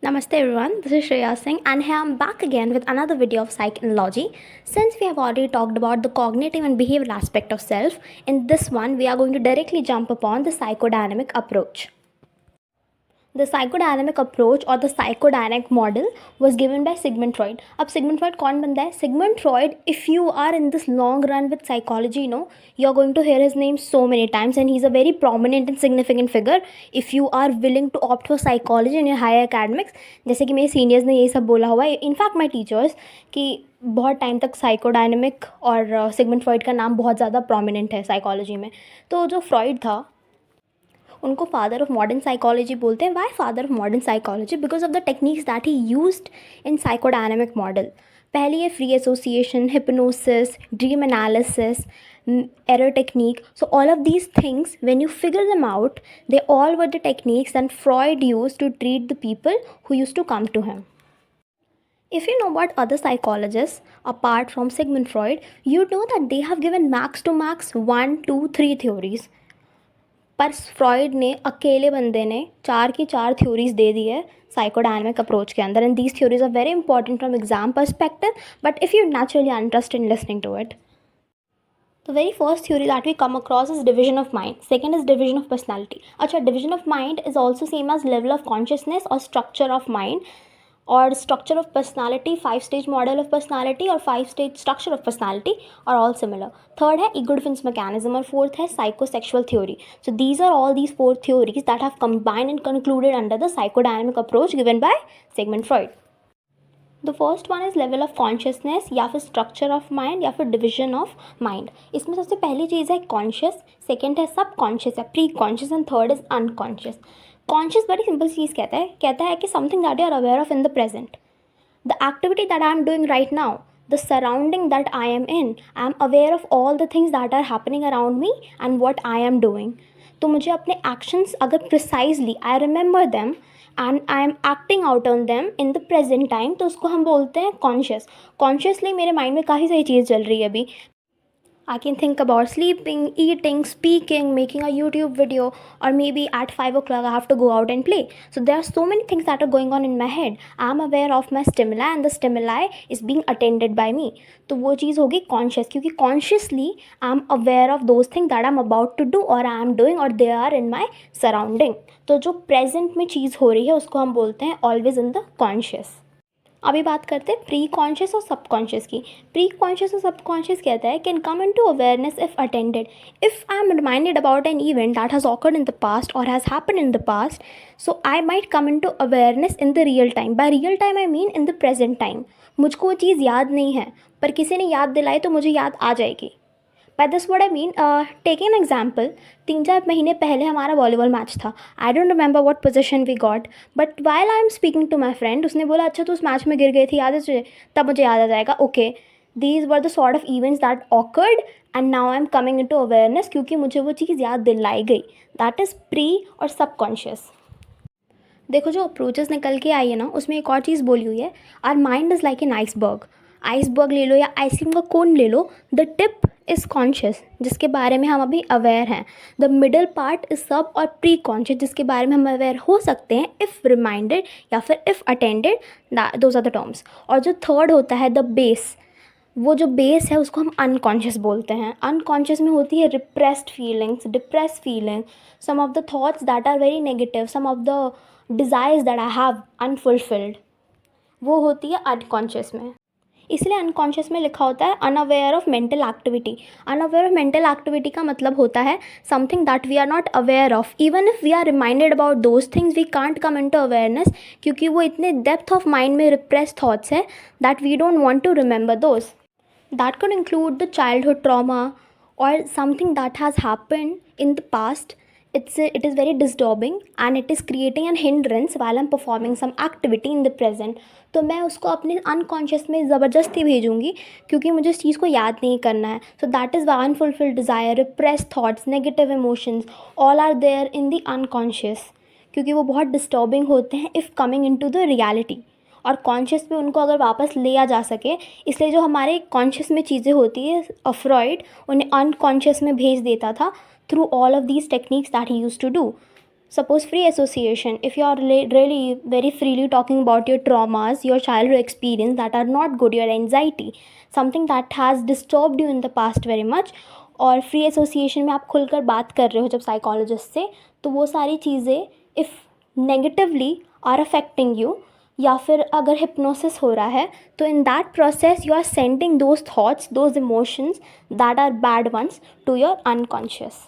Namaste everyone, this is Shreya Singh and here I'm back again with another video of psychology. Since we have already talked about the cognitive and behavioral aspect of self, in this one we are going to directly jump upon the psychodynamic approach. The psychodynamic approach or the psychodynamic model was given by Sigmund Freud. अब Sigmund Freud कौन बंदा है? Sigmund Freud, if you are in this long run with psychology, you are going to hear his name so many times and he's a very prominent and significant figure if you are willing to opt for psychology in your higher academics. जैसे कि मेरे seniors ने यही सब बोला हुआ है, in fact my teachers, कि बहुत टाइम तक साइकोडायनेमिक और सिगमंड फ्रॉइड का नाम बहुत ज़्यादा प्रोमिनेंट है साइकोलॉजी में. तो जो फ्रॉइड था उनको फादर ऑफ मॉडर्न साइकोलॉजी बोलते हैं. Why father of modern psychology? Because of the techniques that he used in psychodynamic model. पहली है free association, hypnosis, dream analysis, error technique. So all of these things, when you figure them out, they all were the techniques that Freud used to treat the people who used to come to him. If you know about other psychologists apart from Sigmund Freud, you know that they have given max to max 1, 2, 3 theories. पर Freud ने अकेले बंदे ने 4 की 4 theories दे दी है psychodynamic approach के अंदर. And these theories are very important from exam perspective, but if you naturally interested in listening to it. The very first theory that we come across is division of mind. Second is division of personality. अच्छा, division of mind is also same as level of consciousness or structure of mind or structure of personality. 5-stage model of personality or 5-stage structure of personality are all similar. Third है ego defense mechanism और fourth है psychosexual theory. So these are all these 4 theories that have combined and concluded under the psychodynamic approach given by Sigmund Freud. The first one is level of consciousness या फिर structure of mind या फिर division of mind. इसमें सबसे पहली चीज़ है conscious, second है subconscious या pre-conscious and third is unconscious. Conscious बड़ी सिंपल चीज़ कहता है कि something that you are aware of in the present. The activity that I am doing right now, the surrounding that I am in, I am aware of all the things that are happening around me and what I am doing. तो मुझे अपने actions अगर precisely I remember them and I am acting out on them in the present time, तो उसको हम बोलते हैं conscious. Consciously मेरे माइंड में काफ़ी सारी चीज़ चल रही है अभी. I can think about sleeping, eating, speaking, making a YouTube video, or maybe at 5 o'clock I have to go out and play. So there are so many things that are going on in my head. I am aware of my stimuli and the stimuli is being attended by me. तो वो चीज़ होगी conscious, क्योंकि consciously I am aware of those things that I am about to do or I am doing or they are in my surrounding. तो जो present में चीज़ हो रही है उसको हम बोलते हैं always in the conscious. अभी बात करते हैं प्री कॉन्शियस और सबकॉन्शियस की. प्री कॉन्शियस और सबकॉन्शियस कहता है can come in to awareness if attended. If I am reminded about an event that has occurred in the past और has happen in the past, so I might come in to awareness in the real time. By real time I mean in the present time. मुझको वो चीज़ याद नहीं है पर किसी ने याद दिलाई तो मुझे याद आ जाएगी. By this what I mean, taking an example, 3-4 महीने पहले हमारा वॉलीबॉल मैच था. I don't remember what position we got, but while I am speaking to my friend, उसने बोला अच्छा तो उस मैच में गिर गई थी, याद है तुझे? तब मुझे याद आ जाएगा. Okay, these were the sort of events that occurred and now I am coming in to awareness, क्योंकि मुझे वो चीज़ याद दिलाई गई. दैट इज़ प्री और सबकॉन्शियस. देखो जो अप्रोचेस निकल के आई है ना, उसमें एक और चीज़ बोली हुई है, our mind is like an iceberg. Iceberg ले लो या आइसक्रीम का कोन ले लो, द टिप इज़ कॉन्शियस जिसके बारे में हम अभी अवेयर हैं. द मिडल पार्ट इज़ सब और प्री कॉन्शियस जिसके बारे में हम अवेयर हो सकते हैं इफ़ रिमाइंडेड या फिर if attended, those are the terms. और जो थर्ड होता है द बेस, वो जो बेस है उसको हम अनकॉन्शियस बोलते हैं. अनकॉन्शियस में होती है repressed feelings, depress feeling, some of the thoughts that are very negative, some of the desires that I have unfulfilled, वो होती है अनकॉन्शियस में. इसलिए अनकॉन्शियस में लिखा होता है unaware of mental activity. Unaware of mental activity का मतलब होता है something that we are not aware of. Even if we are reminded about those things we can't come in to awareness, क्योंकि वो इतने डेप्थ ऑफ माइंड में repress thoughts है that we don't want to remember those. That could include the childhood trauma और something that has happened in the past. It is very disturbing and it is creating an hindrance while I'm performing some activity in the present. तो मैं उसको अपने unconscious में ज़बरदस्ती भेजूँगी क्योंकि मुझे इस चीज़ को याद नहीं करना है. So that is why unfulfilled desire, repress thoughts, negative emotions, all are there in the unconscious, क्योंकि वो बहुत डिस्टर्बिंग होते हैं if coming in to the reality. और कॉन्शियस में उनको अगर वापस लिया जा सके, इसलिए जो हमारे कॉन्शियस में चीज़ें होती है फ्रॉइड उन्हें अनकॉन्शियस में भेज देता था through all of these techniques that he used to do. Suppose free association, if you are really very freely talking about your traumas, your childhood experience that are not good, your anxiety, something that has disturbed you in the past very much, और free association में आप खुलकर बात कर रहे हो जब psychologist से, तो वो सारी चीज़ें if negatively are affecting you, या फिर अगर हिप्नोसिस हो रहा है तो in that process you are sending those thoughts, those emotions that are bad ones to your unconscious.